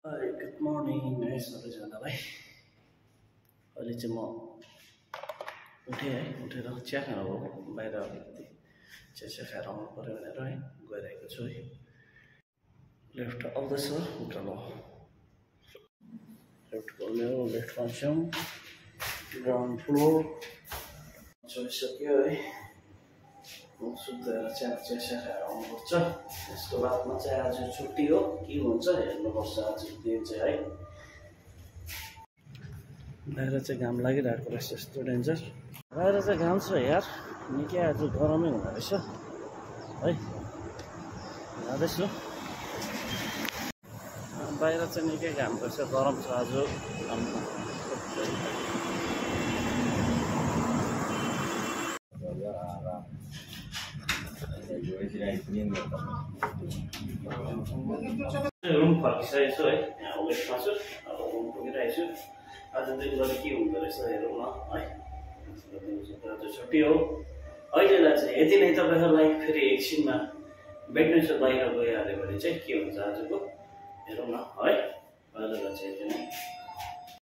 Good morning, है सबैजनालाई। अहिले चाहिँ म उठेँ है, उठेर चिया खानु हो बाहिर अलिकति चिया खाएर आउनु पर्यो भनेर है गइरहेको छु है। लेफ्ट आउँदैछ उकालो, लेफ्ट गयो, लेफ्ट फंक्सन ग्राउन्ड फ्लोर छोडिसक्यो है। सुतेर चिया खाएर आउनुपर्छ। त्यसको बादमा चाहिँ आज छुट्टी हो, के हुन्छ हेर्नुपर्छ आज दिन चाहिँ है। बाहिर चाहिँ घाम लागिरहेको रहेछ, यस्तो डेन्जर बाहिर चाहिँ घाम छ यार, निकै आज गरमै हुँदो रहेछ है। जाँदैछु बाहिर चाहिँ निकै घाम रहेछ, गरम छ आज। रुम फर्किसकेको छु है, यहाँ वेस्टमा छु, अब रुम पुगिरहेको छु। आज दिन गरी के हुँदो रहेछ हेरौँ न है। आज छुट्टी हो, अहिलेलाई चाहिँ यति नै। तपाईँहरूलाई फेरि एकछिनमा भेट्नेछु, बाहिर गइहाल्यो भने चाहिँ के हुन्छ आजको हेरौँ न है। अहिलेलाई चाहिँ यति नै।